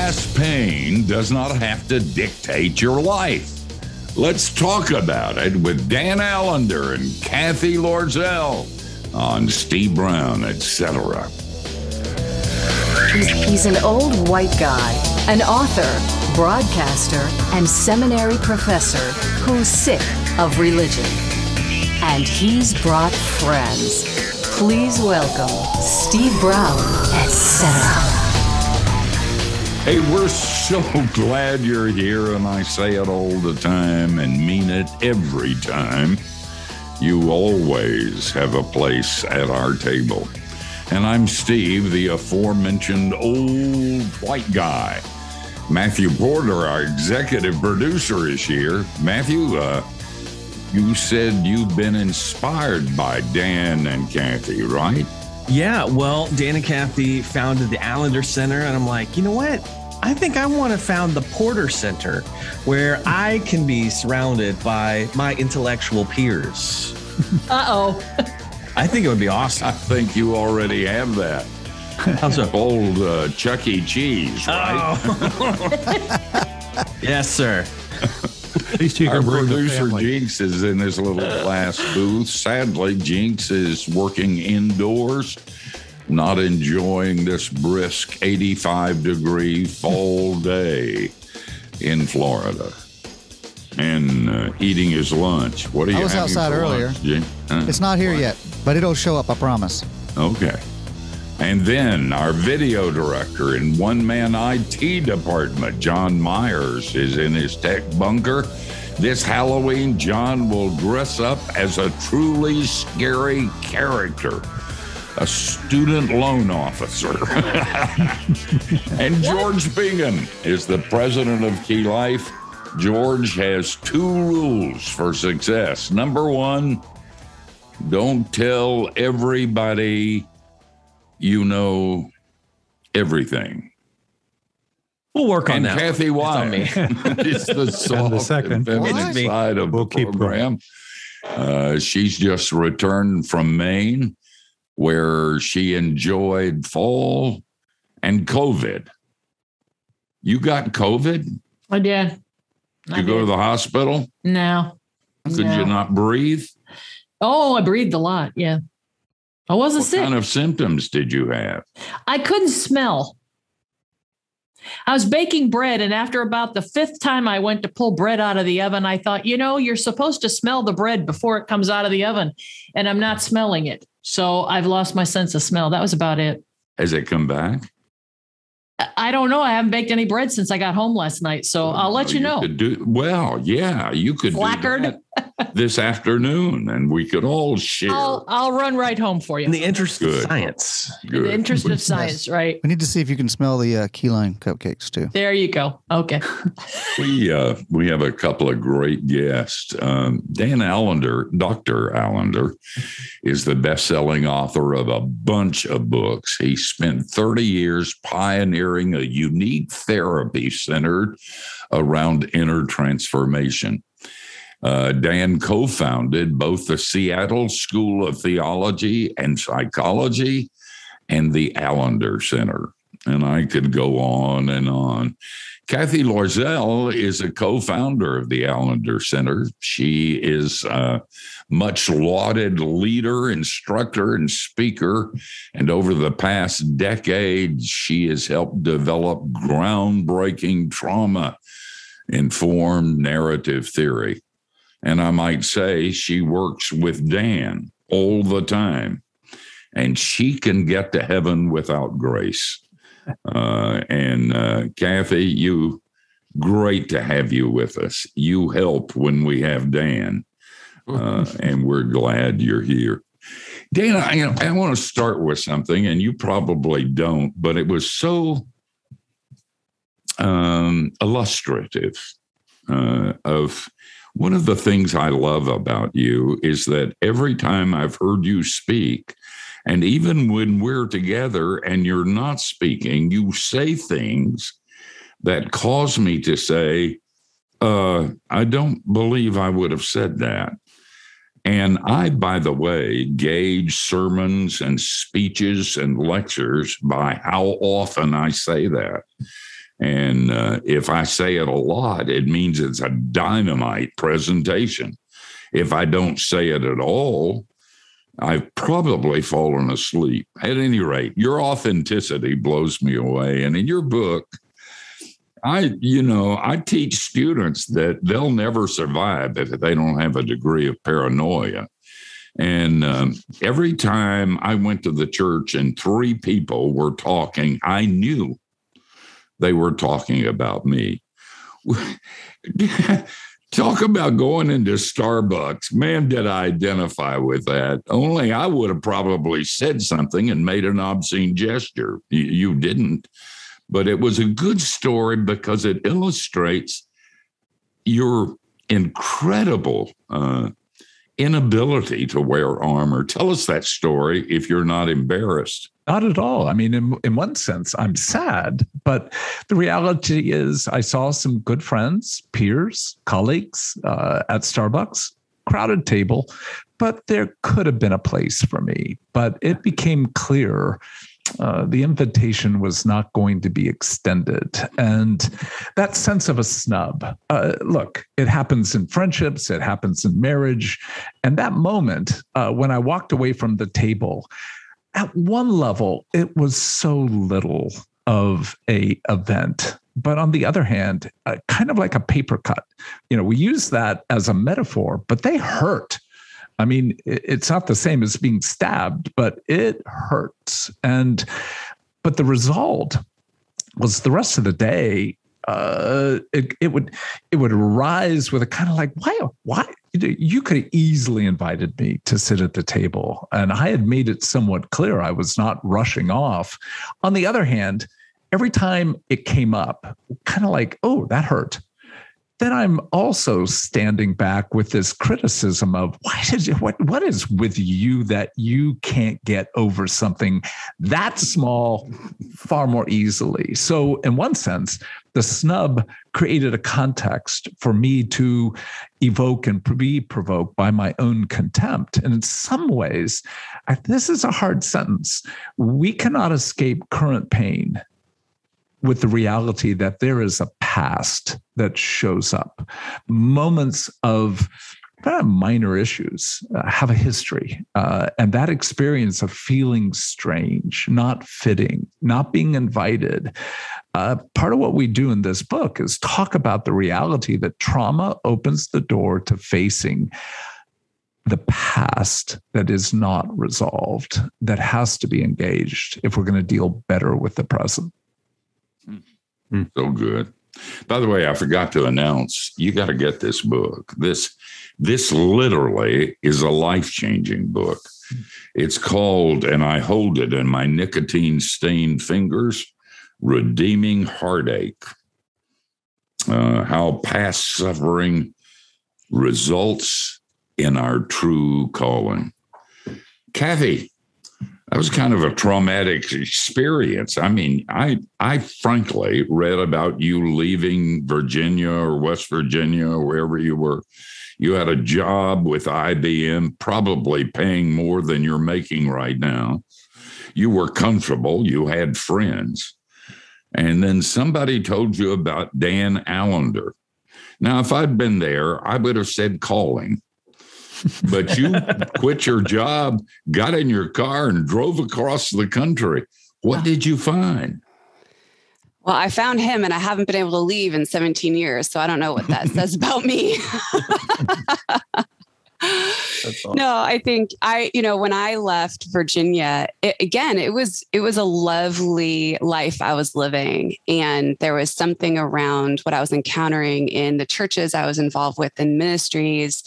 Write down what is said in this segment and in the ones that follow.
past pain does not have to dictate your life. Let's talk about it with Dan Allender and Cathy Loerzel on Steve Brown, etc. He's an old white guy, an author, broadcaster, and seminary professor who's sick of religion. And he's brought friends. Please welcome Steve Brown, etc. Hey, we're so glad you're here, and I say it all the time and mean it every time. You always have a place at our table. And I'm Steve, the aforementioned old white guy. Matthew Porter, our executive producer, is here. Matthew, you said you've been inspired by Dan and Cathy, right? Yeah, well, Dan and Cathy founded the Allender Center, and I'm like, you know what? I think I want to found the Porter Center, where I can be surrounded by my intellectual peers. Uh-oh. I think it would be awesome. I think you already have that. How's that? Old Chuck E. Cheese, right? Oh. Yes, sir. At least you Our can bring the producer family. Jinx is in his little glass booth. Sadly, Jinx is working indoors, not enjoying this brisk 85-degree fall day in Florida, and eating his lunch. What are you I was having outside for earlier. lunch, Jinx? It's not here yet, but it'll show up, I promise. Okay. And then our video director and one-man IT department, John Myers, is in his tech bunker. This Halloween, John will dress up as a truly scary character, a student loan officer. And George Bingham is the president of Key Life. George has 2 rules for success. Number 1, don't tell everybody you know everything. We'll work on And that. Cathy, why? It's It's the soft and second. feminine What? side of We'll the keep program. She's just returned from Maine, where she enjoyed fall and COVID. You got COVID? I did. You go to the hospital? No. Could you not breathe? Oh, I breathed a lot. Yeah. I wasn't What sick. kind of symptoms did you have? I couldn't smell. I was baking bread, and after about the 5th time I went to pull bread out of the oven, I thought, you're supposed to smell the bread before it comes out of the oven, and I'm not smelling it. So I've lost my sense of smell. That was about it. Has it come back? I don't know. I haven't baked any bread since I got home last night, so I'll let you know. You could Placard. do that this afternoon, and we could all share. I'll run right home for you. In the interest of Good. science. In the interest of science, right? We need to see if you can smell the key lime cupcakes, too. There you go. Okay. We have a couple of great guests. Dan Allender, Dr. Allender, is the best-selling author of a bunch of books. He spent 30 years pioneering a unique therapy centered around inner transformation. Dan co-founded both the Seattle School of Theology and Psychology and the Allender Center. And I could go on and on. Cathy Loerzel is a co-founder of the Allender Center. She is a much lauded leader, instructor, and speaker. And over the past decade, she has helped develop groundbreaking trauma-informed narrative theory. And I might say she works with Dan all the time. And she can get to heaven without grace. Cathy, great to have you with us. You help when we have Dan, and we're glad you're here. Dan, I want to start with something, and you probably don't, but it was so illustrative of one of the things I love about you is that every time I've heard you speak, and even when we're together and you're not speaking, you say things that cause me to say, I don't believe I would have said that. And I, by the way, gauge sermons and speeches and lectures by how often I say that. And if I say it a lot, it means it's a dynamite presentation. If I don't say it at all, I've probably fallen asleep. At any rate, your authenticity blows me away. And in your book, I teach students that they'll never survive if they don't have a degree of paranoia. And every time I went to the church and 3 people were talking, I knew they were talking about me. Talk about going into Starbucks. Man, did I identify with that. Only I would have probably said something and made an obscene gesture. You didn't. But it was a good story because it illustrates your incredible inability to wear armor. Tell us that story if you're not embarrassed. Not at all. I mean, in one sense, I'm sad, but the reality is I saw some good friends, peers, colleagues at Starbucks, crowded table, but there could have been a place for me. But it became clear the invitation was not going to be extended. And that sense of a snub, look, it happens in friendships, it happens in marriage. And that moment when I walked away from the table, at one level, it was so little of an event. But on the other hand, kind of like a paper cut. We use that as a metaphor, but they hurt. I mean, it's not the same as being stabbed, but it hurts. But the result was the rest of the day, it would arise with a kind of like, why? You could have easily invited me to sit at the table. And I had made it somewhat clear I was not rushing off. On the other hand, every time it came up, kind of like, oh, that hurt. Then I'm also standing back with this criticism of what is with you that you can't get over something that small far more easily. So in one sense, the snub created a context for me to evoke and be provoked by my own contempt. And in some ways, this is a hard sentence. We cannot escape current pain with the reality that there is a past that shows up. Moments of minor issues have a history. And that experience of feeling strange, not fitting, not being invited. Part of what we do in this book is talk about the reality that trauma opens the door to facing the past that is not resolved, that has to be engaged if we're going to deal better with the present. So good. By the way, I forgot to announce, you got to get this book. This literally is a life-changing book. It's called, and I hold it in my nicotine-stained fingers, Redeeming Heartache. How past suffering results in our true calling. Cathy, that was kind of a traumatic experience. I mean, I frankly read about you leaving Virginia or West Virginia or wherever you were. You had a job with IBM, probably paying more than you're making right now. You were comfortable. You had friends. And then somebody told you about Dan Allender. Now, if I'd been there, I would have said calling. But you quit your job, got in your car, and drove across the country. What did you find? Well, I found him, and I haven't been able to leave in 17 years. So I don't know what that says about me. Awesome. No, I think when I left Virginia, it was a lovely life I was living. And there was something around what I was encountering in the churches I was involved with in ministries,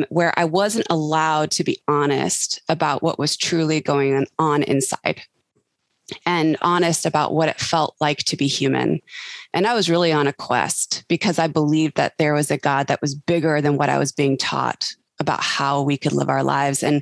where I wasn't allowed to be honest about what was truly going on inside and honest about what it felt like to be human. And I was really on a quest because I believed that there was a God that was bigger than what I was being taught about how we could live our lives. And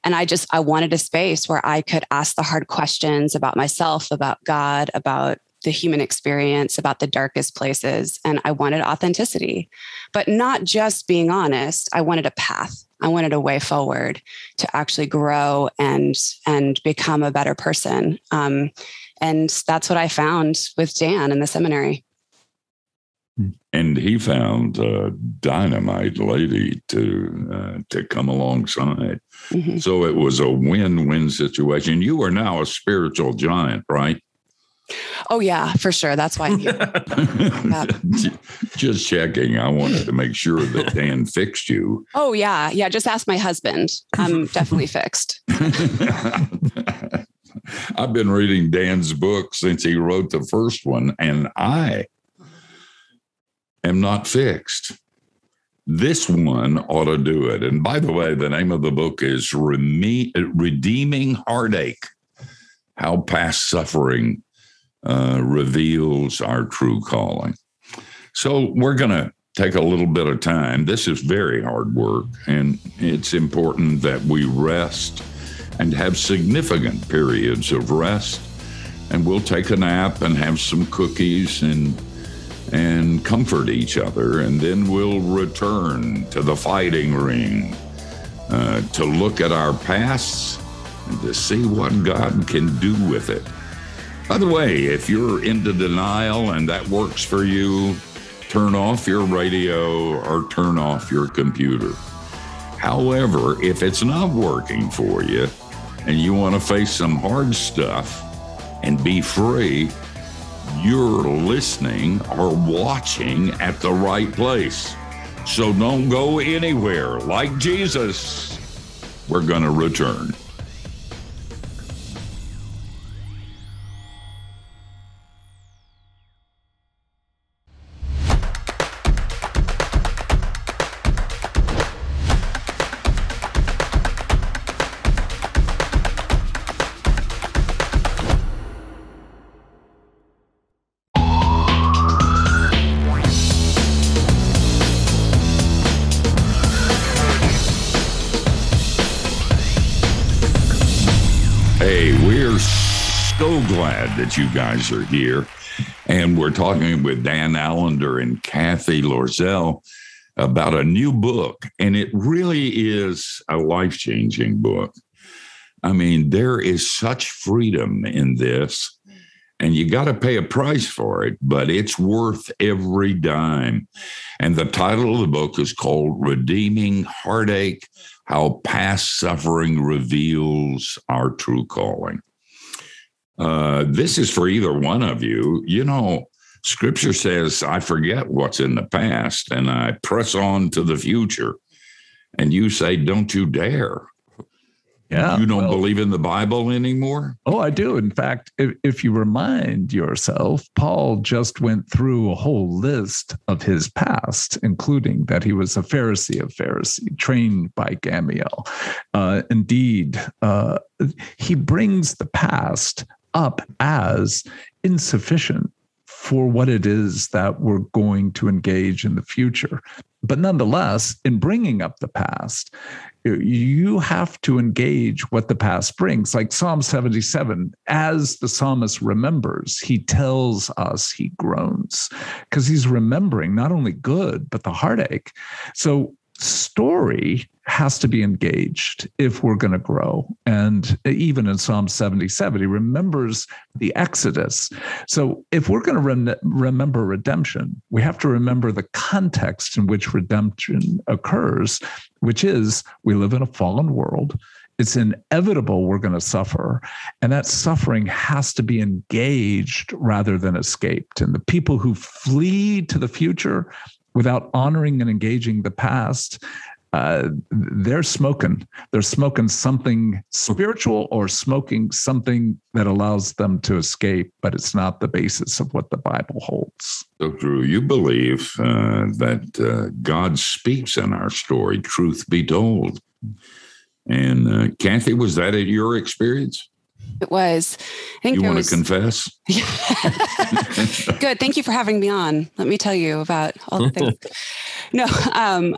I wanted a space where I could ask the hard questions about myself, about God, about the human experience, about the darkest places. And I wanted authenticity, but not just being honest. I wanted a path. I wanted a way forward to actually grow and become a better person. And And that's what I found with Dan in the seminary. And he found a dynamite lady to come alongside. Mm-hmm. So it was a win-win situation. You are now a spiritual giant, right? Oh, yeah, for sure. That's why I'm here. Yeah. Just checking. I wanted to make sure that Dan fixed you. Oh, yeah. Yeah. Just ask my husband. I'm definitely fixed. I've been reading Dan's book since he wrote the first one, and I am not fixed. This one ought to do it. And by the way, the name of the book is Redeeming Heartache, How Past Suffering Reveals Our True Calling. So we're going to take a little bit of time. This is very hard work, and it's important that we rest and have significant periods of rest. And we'll take a nap and have some cookies and comfort each other. And then we'll return to the fighting ring to look at our pasts and to see what God can do with it. By the way, if you're into denial and that works for you, turn off your radio or turn off your computer. However, if it's not working for you and you want to face some hard stuff and be free, you're listening or watching at the right place. So don't go anywhere. Like Jesus, we're going to return. Hey, we're so glad that you guys are here. And we're talking with Dan Allender and Cathy Loerzel about a new book. And it really is a life-changing book. I mean, there is such freedom in this, and you got to pay a price for it, but it's worth every dime. And the title of the book is called Redeeming Heartache, How Past Suffering Reveals Our True Calling. This is for either one of you. You know, Scripture says, I forget what's in the past and I press on to the future. And you say, don't you dare. Yeah, you don't believe in the Bible anymore? Oh, I do. In fact, if you remind yourself, Paul just went through a whole list of his past, including that he was a Pharisee of Pharisee, trained by Gamaliel. Indeed, he brings the past up as insufficient for what it is that we're going to engage in the future. But nonetheless, in bringing up the past, you have to engage what the past brings. Like Psalm 77, as the psalmist remembers, he tells us he groans because he's remembering not only good, but the heartache. So story has to be engaged if we're going to grow. And even in Psalm 77, he remembers the Exodus. So if we're going to remember redemption, we have to remember the context in which redemption occurs, which is we live in a fallen world. It's inevitable we're going to suffer. And that suffering has to be engaged rather than escaped. And the people who flee to the future without honoring and engaging the past, they're smoking. They're smoking something spiritual or smoking something that allows them to escape, but it's not the basis of what the Bible holds. So true. You believe that God speaks in our story, truth be told. And Cathy, was that your experience? It was. I think you want to confess? Good. Thank you for having me on. Let me tell you about all the things. No,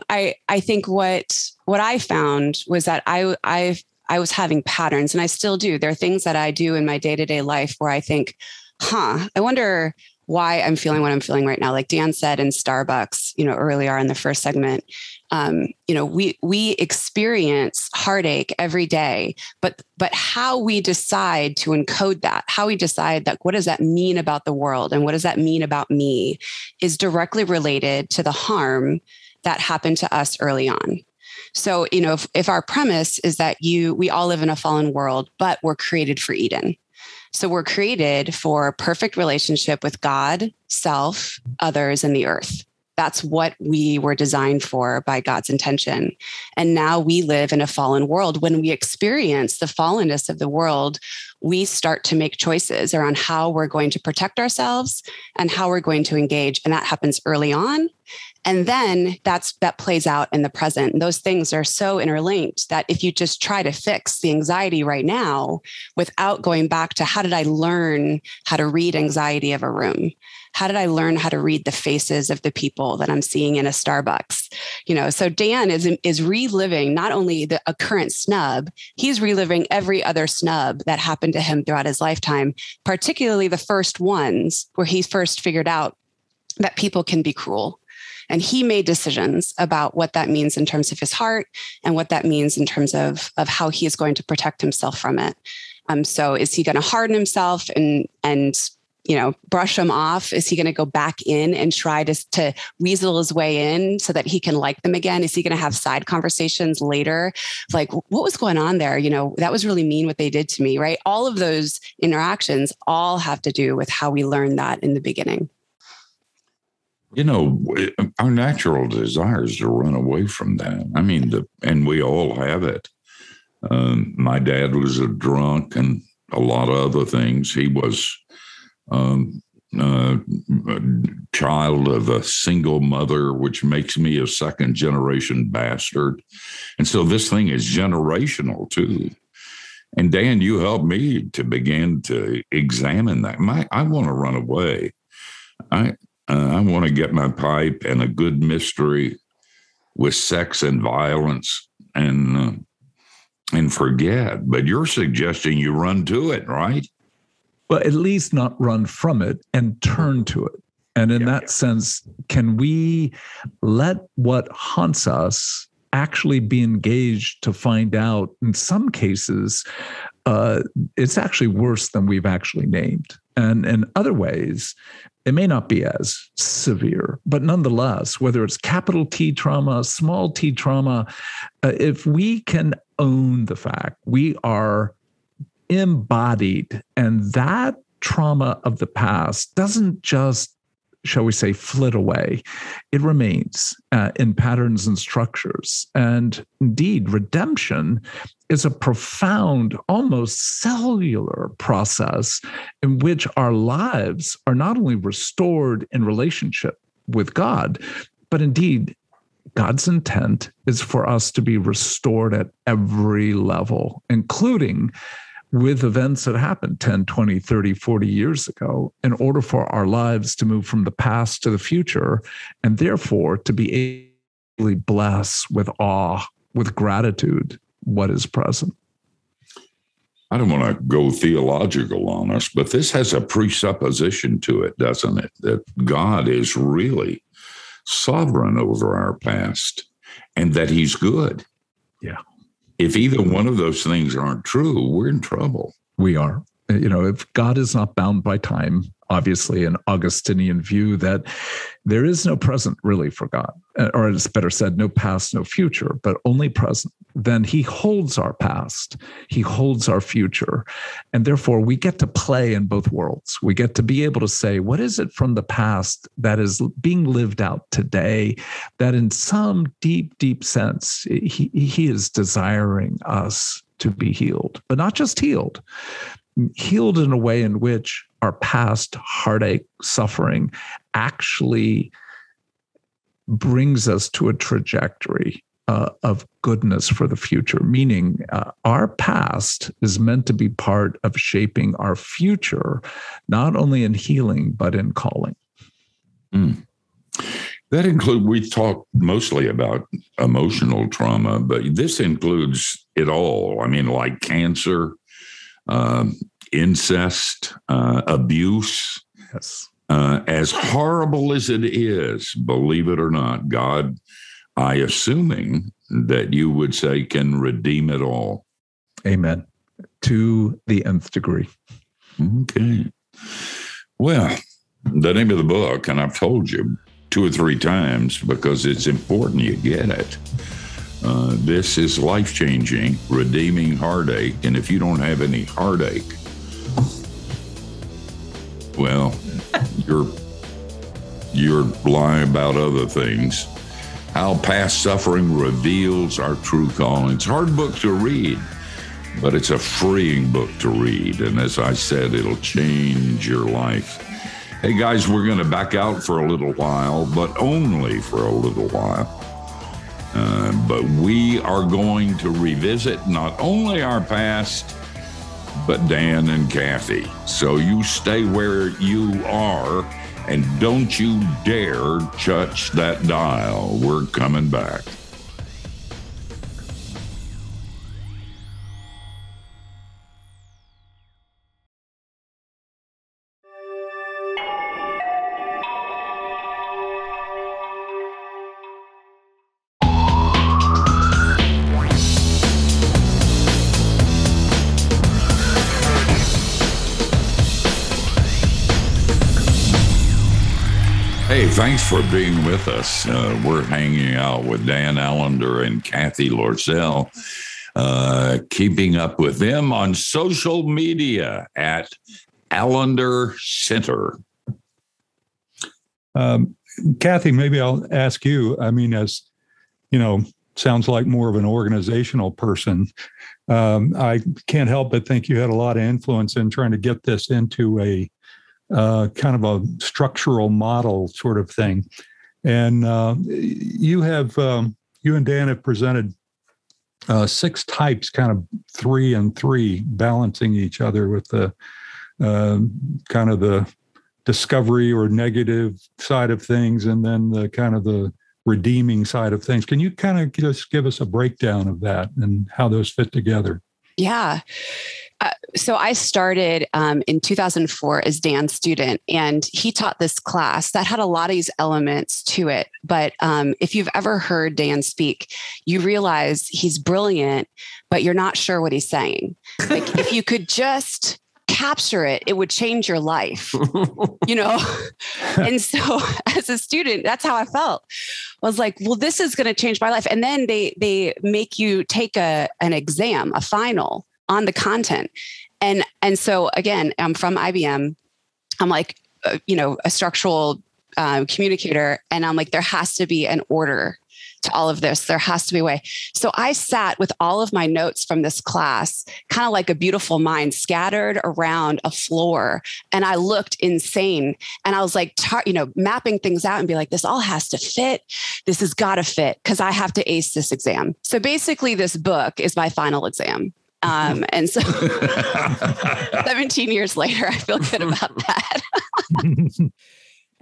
I think what I found was that I was having patterns, and I still do. There are things that I do in my day-to-day life where I think, I wonder why I'm feeling what I'm feeling right now. Like Dan said in Starbucks, earlier in the first segment, we experience heartache every day, but how we decide to encode that, how we decide that, what does that mean about the world and what does that mean about me, is directly related to the harm that happened to us early on. So, if our premise is that we all live in a fallen world, but we're created for Eden. So we're created for perfect relationship with God, self, others, and the earth. That's what we were designed for by God's intention. And now we live in a fallen world. When we experience the fallenness of the world, we start to make choices around how we're going to protect ourselves and how we're going to engage. And that happens early on. And then that plays out in the present. And those things are so interlinked that if you just try to fix the anxiety right now without going back to how did I learn how to read anxiety of a room? How did I learn how to read the faces of the people that I'm seeing in a Starbucks? So Dan is reliving not only a current snub, he's reliving every other snub that happened to him throughout his lifetime, particularly the first ones where he first figured out that people can be cruel. And he made decisions about what that means in terms of his heart and what that means in terms of how he is going to protect himself from it. So is he going to harden himself and brush them off? Is he going to go back in and try to weasel his way in so that he can like them again? Is he going to have side conversations later? Like, what was going on there? That was really mean what they did to me, right? All of those interactions all have to do with how we learned that in the beginning. Our natural desire is to run away from that. I mean, and we all have it. My dad was a drunk and a lot of other things. He was a child of a single mother, which makes me a second generation bastard. And so this thing is generational too. And Dan, you helped me to begin to examine that. I want to run away. I want to get my pipe and a good mystery with sex and violence and forget. But you're suggesting you run to it, right? Well, at least not run from it and turn to it. And in that sense, can we let what haunts us actually be engaged to find out, in some cases, it's actually worse than we've actually named. And in other ways, it may not be as severe, but nonetheless, whether it's capital T trauma, small t trauma, if we can own the fact we are embodied and that trauma of the past doesn't just, shall we say, flit away. It remains in patterns and structures. And indeed, redemption is a profound, almost cellular process in which our lives are not only restored in relationship with God, but indeed, God's intent is for us to be restored at every level, including with events that happened 10, 20, 30, 40 years ago, in order for our lives to move from the past to the future, and therefore to be able to bless with awe, with gratitude, what is present. I don't want to go theological on us, but this has a presupposition to it, doesn't it? That God is really sovereign over our past and that he's good. Yeah. If either one of those things aren't true, we're in trouble. We are. If God is not bound by time, obviously an Augustinian view that there is no present really for God, or it's better said, no past, no future, but only present, then he holds our past, he holds our future. And therefore we get to play in both worlds. We get to be able to say, what is it from the past that is being lived out today that in some deep, deep sense, he is desiring us to be healed, but not just healed in a way in which our past heartache, suffering actually brings us to a trajectory of goodness for the future, meaning our past is meant to be part of shaping our future, not only in healing, but in calling. That includes, we talk mostly about emotional trauma, but this includes it all. I mean, like cancer, incest, abuse, yes, As horrible as it is, believe it or not, God, I assuming that you would say, can redeem it all. Amen. To the nth degree. Okay. Well, the name of the book, and I've told you 2 or 3 times because it's important you get it. This is life-changing, redeeming heartache. And if you don't have any heartache, well, you're lying about other things. How past suffering reveals our true calling. It's a hard book to read, but it's a freeing book to read. And as I said, it'll change your life. Hey, guys, we're going to back out for a little while, but only for a little while. But we are going to revisit not only our past, but Dan and Cathy. So you stay where you are and don't you dare touch that dial. We're coming back. Hey, thanks for being with us. We're hanging out with Dan Allender and Cathy Loerzel, keeping up with them on social media at Allender Center. Cathy, maybe I'll ask you, I mean, as you know, sounds like more of an organizational person. I can't help but think you had a lot of influence in trying to get this into a kind of a structural model sort of thing. And you and Dan have presented 6 types, kind of 3 and 3, balancing each other with the kind of the discovery or negative side of things, and then the kind of the redeeming side of things. Can you kind of just give us a breakdown of that and how those fit together? Yeah. So I started in 2004 as Dan's student, and he taught this class that had a lot of these elements to it. But if you've ever heard Dan speak, you realize he's brilliant, but you're not sure what he's saying. Like if you could just capture it, it would change your life, you know? And so as a student, that's how I felt. I was like, well, this is going to change my life. And then they make you take an exam, a final on the content. And so again, I'm from IBM. I'm like, a structural communicator. And I'm like, there has to be an order to all of this. There has to be a way. So I sat with all of my notes from this class, kind of like a beautiful mind scattered around a floor. And I looked insane. And I was like, mapping things out and be like, this all has to fit. This has got to fit because I have to ace this exam. So basically this book is my final exam. And so 17 years later, I feel good about that.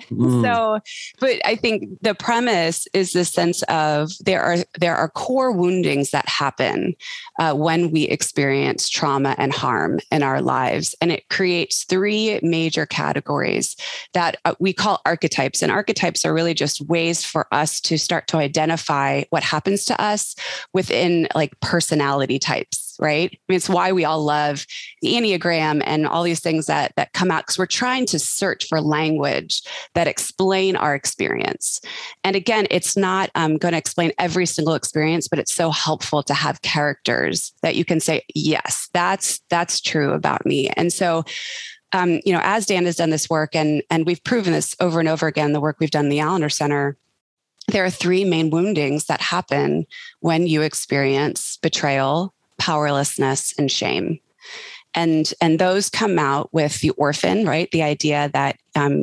So, but I think the premise is the sense of there are core woundings that happen when we experience trauma and harm in our lives. And it creates 3 major categories that we call archetypes. And archetypes are really just ways for us to start to identify what happens to us within like personality types. Right? I mean, it's why we all love the Enneagram and all these things that come out, because we're trying to search for language that explain our experience. And again, it's not going to explain every single experience, but it's so helpful to have characters that you can say, yes, that's true about me. And so, as Dan has done this work, and we've proven this over and over again, the work we've done in the Allender Center, there are 3 main woundings that happen when you experience betrayal, powerlessness, and shame. And those come out with the orphan, right? The idea that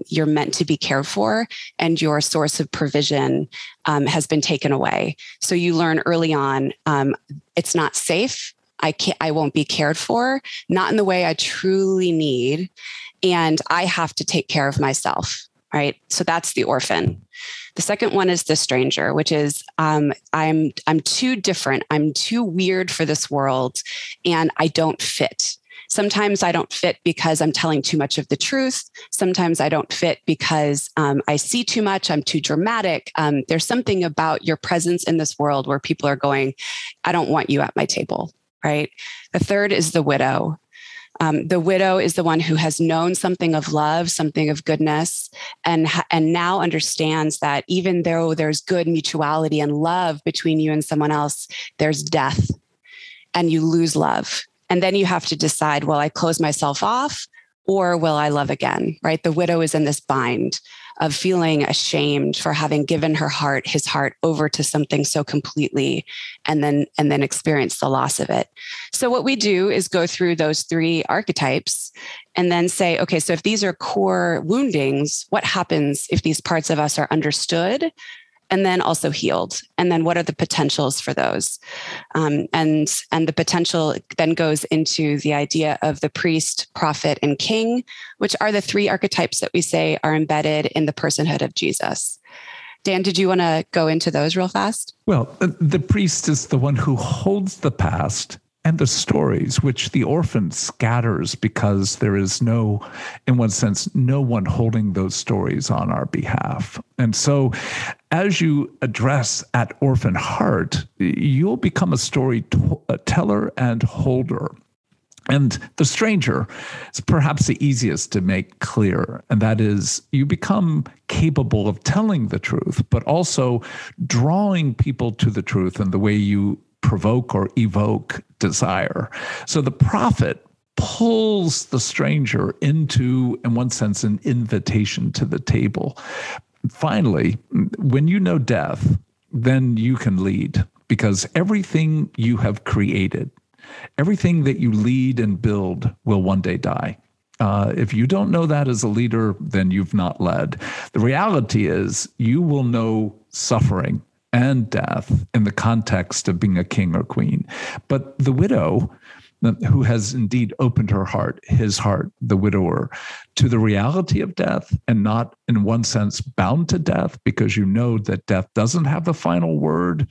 you're meant to be cared for and your source of provision has been taken away. So you learn early on, it's not safe. I won't be cared for, not in the way I truly need. And I have to take care of myself, right? So that's the orphan. The second one is the stranger, which is I'm too different. I'm too weird for this world and I don't fit. Sometimes I don't fit because I'm telling too much of the truth. Sometimes I don't fit because I see too much. I'm too dramatic. There's something about your presence in this world where people are going, I don't want you at my table, right? The third is the widow. The widow is the one who has known something of love, something of goodness, and now understands that even though there's good mutuality and love between you and someone else, there's death and you lose love. And then you have to decide, will I close myself off or will I love again, right? The widow is in this bind of feeling ashamed for having given his heart over to something so completely and then experience the loss of it. So what we do is go through those 3 archetypes and then say, okay, so if these are core woundings, what happens if these parts of us are understood and then also healed? And then what are the potentials for those? And the potential then goes into the idea of the priest, prophet, and king, which are the 3 archetypes that we say are embedded in the personhood of Jesus. Dan, did you want to go into those real fast? Well, the priest is the one who holds the past and the stories, which the orphan scatters because there is no, in one sense, no one holding those stories on our behalf. And so as you address that orphan heart, you'll become a storyteller and holder. And the stranger is perhaps the easiest to make clear. And that is, you become capable of telling the truth, but also drawing people to the truth in the way you provoke or evoke desire. So the prophet pulls the stranger into, in one sense, an invitation to the table. Finally, when you know death, then you can lead, because everything you have created, everything that you lead and build will one day die. If you don't know that as a leader, then you've not led. The reality is you will know suffering and death in the context of being a king or queen. But the widow, who has indeed opened her heart, his heart, the widower, to the reality of death, and not in one sense bound to death because you know that death doesn't have the final word,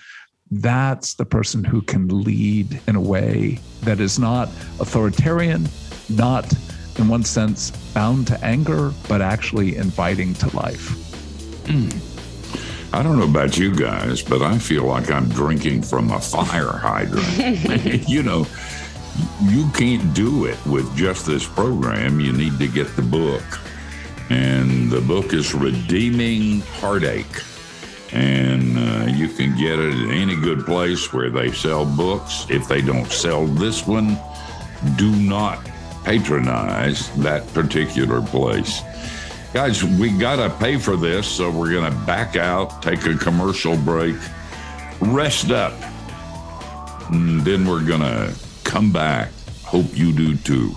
that's the person who can lead in a way that is not authoritarian, not in one sense bound to anger, but actually inviting to life. I don't know about you guys, but I feel like I'm drinking from a fire hydrant. You know, you can't do it with just this program. You need to get the book. And the book is Redeeming Heartache. And you can get it at any good place where they sell books. If they don't sell this one, do not patronize that particular place. Guys, we got to pay for this, so we're going to back out, take a commercial break, rest up, and then we're going to come back. Hope you do too.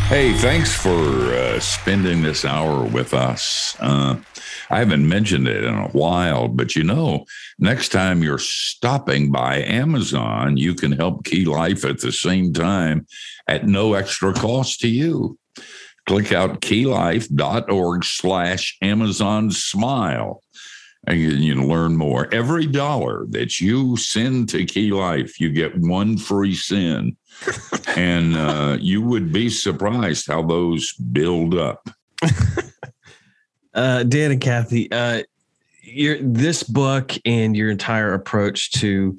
Hey, thanks for spending this hour with us. I haven't mentioned it in a while, but you know, next time you're stopping by Amazon, you can help Key Life at the same time at no extra cost to you. Click out keylife.org/Amazon Smile. And you can learn more. Every dollar that you send to Key Life, you get one free send. And you would be surprised how those build up. Dan and Cathy, this book and your entire approach to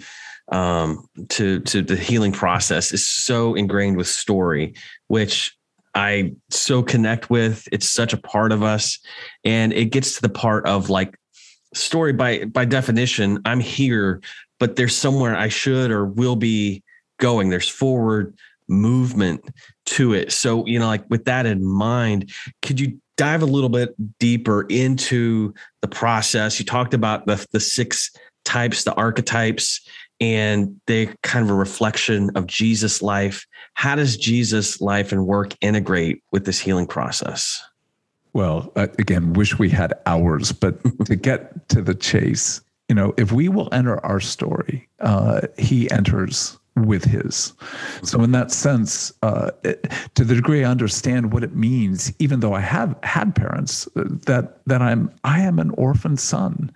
the healing process is so ingrained with story, which I so connect with. It's such a part of us, and it gets to the part of like story by definition. I'm here, but there's somewhere I should or will be going. There's forward movement to it. So, you know, like with that in mind, could you dive a little bit deeper into the process? You talked about the 6 types, the archetypes, and they're kind of a reflection of Jesus' life. How does Jesus' life and work integrate with this healing process? Well, again, wish we had hours, but to get to the chase, if we will enter our story, he enters with his. So in that sense, to the degree I understand what it means, even though I have had parents, that I am an orphan son,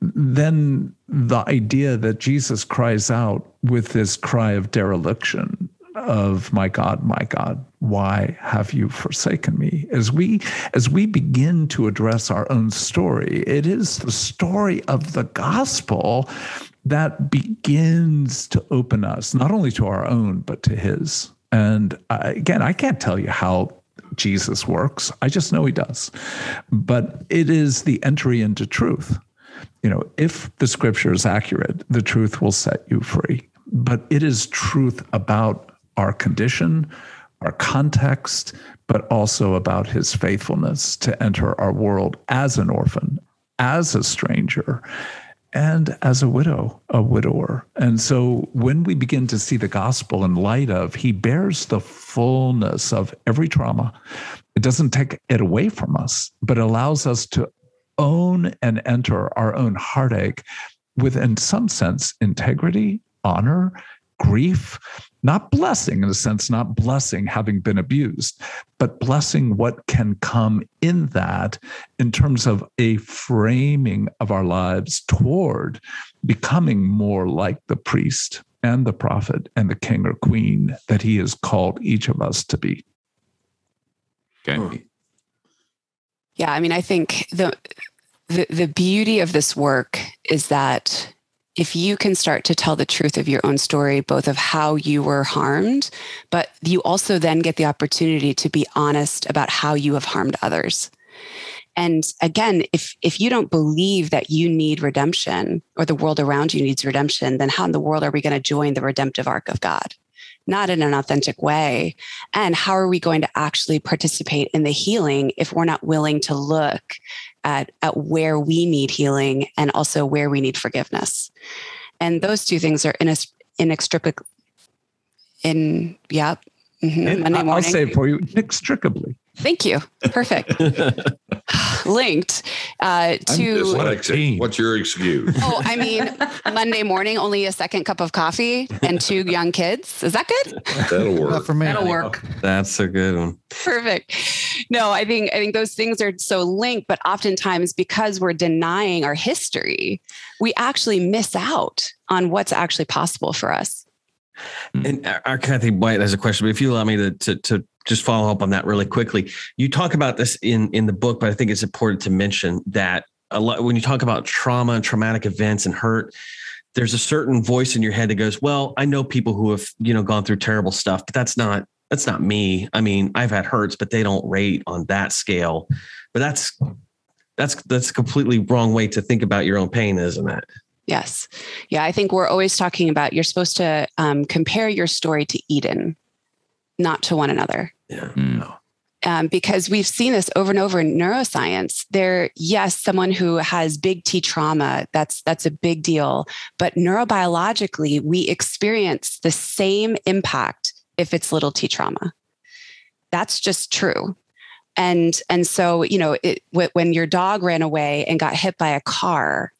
then the idea that Jesus cries out with this cry of dereliction of my God, why have you forsaken me? As we begin to address our own story, it is the story of the gospel that begins to open us not only to our own, but to his. And again, I can't tell you how Jesus works. I just know he does. But it is the entry into truth. If the scripture is accurate, the truth will set you free. But it is truth about our condition, our context, but also about his faithfulness to enter our world as an orphan, as a stranger, and as a widower. And so when we begin to see the gospel in light of, he bears the fullness of every trauma, it doesn't take it away from us, but allows us to own and enter our own heartache with, in some sense, integrity, honor, grief, not blessing in a sense, not blessing having been abused, but blessing what can come in that in terms of a framing of our lives toward becoming more like the priest and the prophet and the king or queen that he has called each of us to be. Okay. Yeah, I think the beauty of this work is that if you can start to tell the truth of your own story, both of how you were harmed, but you also then get the opportunity to be honest about how you have harmed others. And again, if you don't believe that you need redemption or the world around you needs redemption, then how in the world are we going to join the redemptive arc of God? Not in an authentic way. And how are we going to actually participate in the healing if we're not willing to look at where we need healing and also where we need forgiveness? And those two things are inextricably. Monday morning. I'll say it for you, inextricably. Thank you. Perfect. Linked to. What's your excuse? Monday morning, only a second cup of coffee and 2 young kids. Is that good? That'll work. Not for me. That'll work. That's a good one. Perfect. No, I think those things are so linked, but oftentimes because we're denying our history, we actually miss out on what's actually possible for us. And our Cathy White has a question, but if you allow me to just follow up on that really quickly. You talk about this in the book, but I think it's important to mention that a lot, when you talk about trauma and traumatic events and hurt, there's a certain voice in your head that goes, well, I know people who have, gone through terrible stuff, but that's not me. I've had hurts, but they don't rate on that scale. But that's a completely wrong way to think about your own pain, isn't it? Yes. Yeah. I think we're always talking about, you're supposed to compare your story to Eden, not to one another. Yeah. Because we've seen this over and over in neuroscience. Someone who has big T trauma, that's a big deal. But neurobiologically, we experience the same impact if it's little T trauma. That's just true. And so, when your dog ran away and got hit by a car,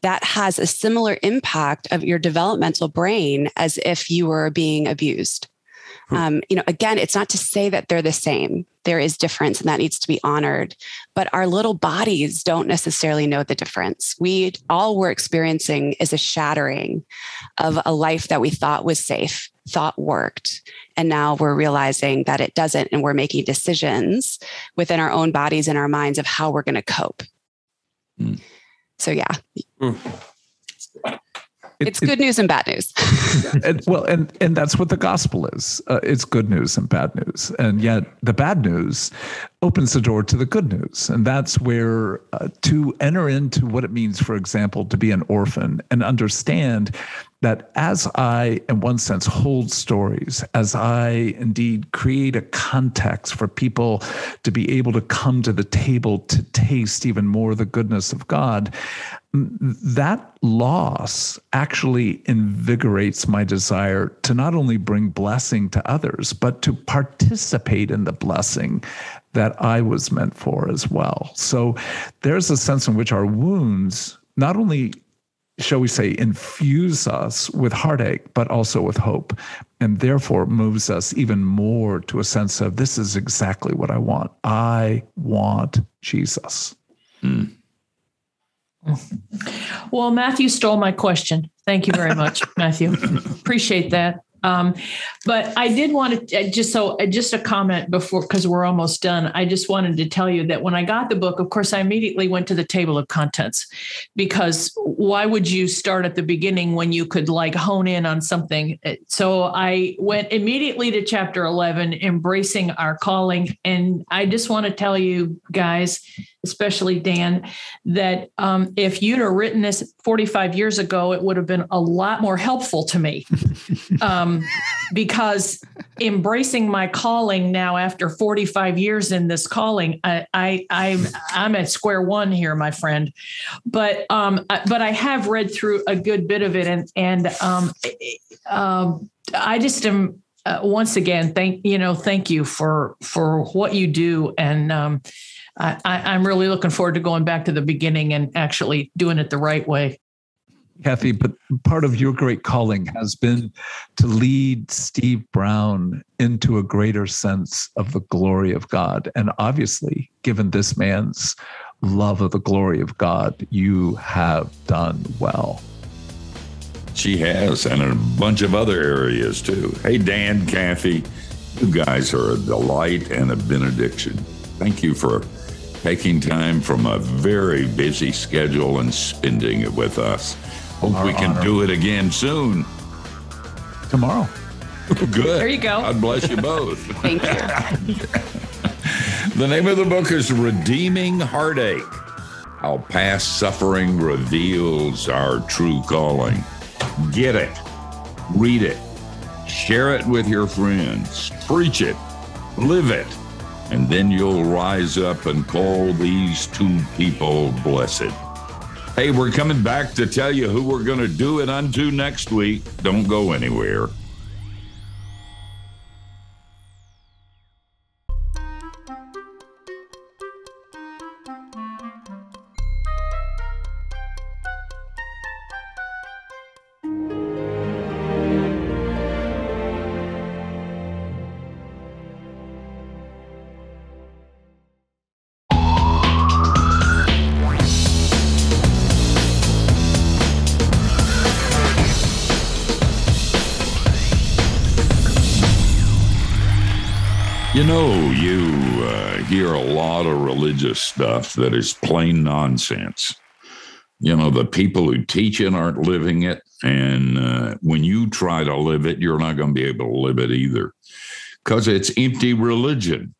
that has a similar impact of your developmental brain as if you were being abused. Again, it's not to say that they're the same. There is difference and that needs to be honored, but our little bodies don't necessarily know the difference. All we're experiencing is a shattering of a life that we thought was safe, thought worked. And now we're realizing that it doesn't. And we're making decisions within our own bodies and our minds of how we're going to cope. So yeah. It's good news and bad news. and that's what the gospel is. It's good news and bad news. And yet the bad news opens the door to the good news. And that's where to enter into what it means, for example, to be an orphan and understand that as I, in one sense, hold stories, as I indeed create a context for people to be able to come to the table to taste even more the goodness of God, that loss actually invigorates my desire to not only bring blessing to others, but to participate in the blessing that I was meant for as well. So there's a sense in which our wounds not only, shall we say, infuse us with heartache, but also with hope, and therefore moves us even more to a sense of, this is exactly what I want. I want Jesus. Well, Matthew stole my question. Thank you very much, Matthew. Appreciate that. But I did want to just a comment before, because we're almost done. I just wanted to tell you that when I got the book, of course, I immediately went to the table of contents, because why would you start at the beginning when you could hone in on something? So I went immediately to chapter 11, embracing our calling. And I just want to tell you guys, especially Dan, that if you'd have written this 45 years ago, it would have been a lot more helpful to me. Because embracing my calling now after 45 years in this calling, I'm at square one here, my friend. But I have read through a good bit of it, and I just am once again thank you for what you do, and I'm really looking forward to going back to the beginning and actually doing it the right way. Cathy, but part of your great calling has been to lead Steve Brown into a greater sense of the glory of God. And obviously, given this man's love of the glory of God, you have done well. She has, and in a bunch of other areas too. Hey, Dan, Cathy, you guys are a delight and a benediction. Thank you for taking time from a very busy schedule and spending it with us. Hope we can do it again soon. Tomorrow. Good. There you go. God bless you both. Thank you. The name of the book is Redeeming Heartache: How Past Suffering Reveals Our True Calling. Get it. Read it. Share it with your friends. Preach it. Live it. And then you'll rise up and call these two people blessed. Hey, we're coming back to tell you who we're going to do it unto next week. Don't go anywhere. You know, you hear a lot of religious stuff that is plain nonsense. You know, the people who teach it aren't living it. And when you try to live it, you're not going to be able to live it either, because it's empty religion.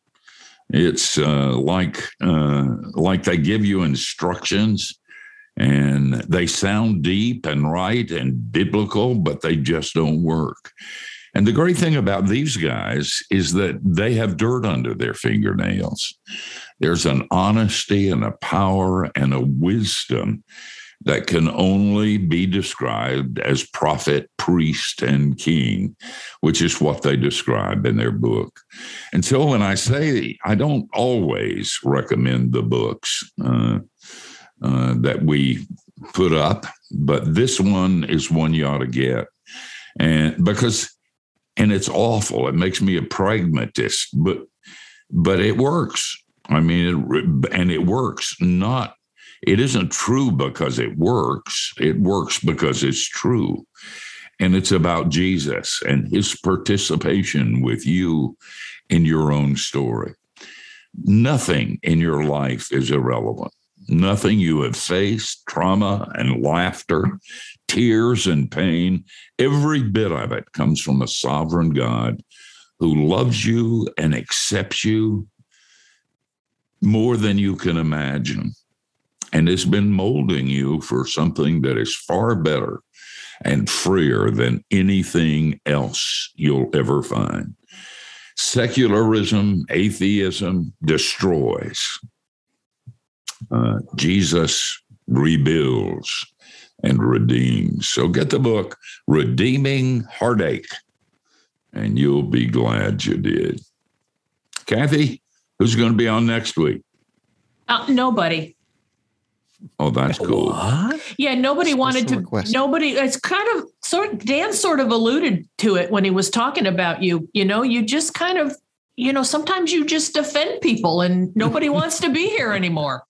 It's like they give you instructions and they sound deep and right and biblical, but they just don't work. And the great thing about these guys is that they have dirt under their fingernails. There's an honesty and a power and a wisdom that can only be described as prophet, priest, and king, which is what they describe in their book. And so when I say I don't always recommend the books that we put up, but this one is one you ought to get. And it's awful. It makes me a pragmatist, but it works. I mean, it works. It isn't true because it works. It works because it's true. And it's about Jesus and his participation with you in your own story. Nothing in your life is irrelevant. Nothing you have faced, trauma and laughter, tears and pain, every bit of it comes from a sovereign God who loves you and accepts you more than you can imagine, and has been molding you for something that is far better and freer than anything else you'll ever find. Secularism, atheism destroys. Jesus rebuilds and redeems. So get the book, Redeeming Heartache, and you'll be glad you did. Cathy, who's going to be on next week? Nobody. Oh, that's cool. What? Yeah, nobody wanted to. Request. Nobody. It's kind of Dan sort of alluded to it when he was talking about you. You know, you just kind of, sometimes you just offend people, and nobody wants to be here anymore.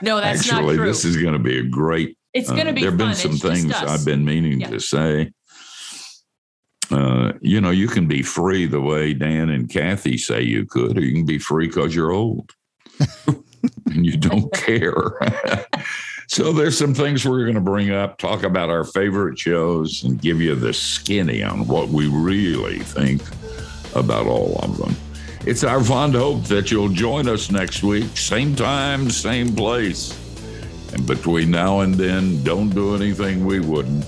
No, that's Actually, not true. this is going to be a great. It's going to be there have fun. been some It's just things us. I've been meaning to say. You can be free the way Dan and Cathy say you could, or you can be free because you're old and you don't care. So there's some things we're going to bring up, talk about our favorite shows, and give you the skinny on what we really think about all of them. It's our fond hope that you'll join us next week, same time, same place. And between now and then, don't do anything we wouldn't.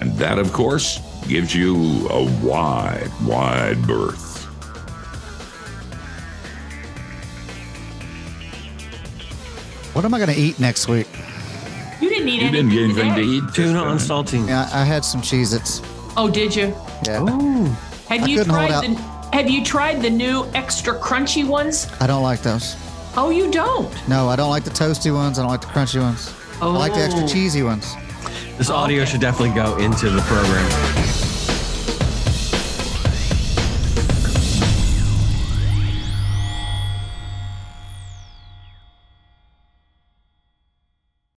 And that, of course, gives you a wide, wide berth. What am I going to eat next week? You didn't eat You anything. didn't get anything to today. eat? Tuna on saltine. Yeah, I had some Cheez-Its. Oh, did you? Yeah. Oh, Have I you couldn't hold tried out. Have you tried the new extra crunchy ones? I don't like those. Oh, you don't. No, I don't like the toasty ones. I don't like the crunchy ones. I like the extra cheesy ones. this audio Okay. should definitely go into the program.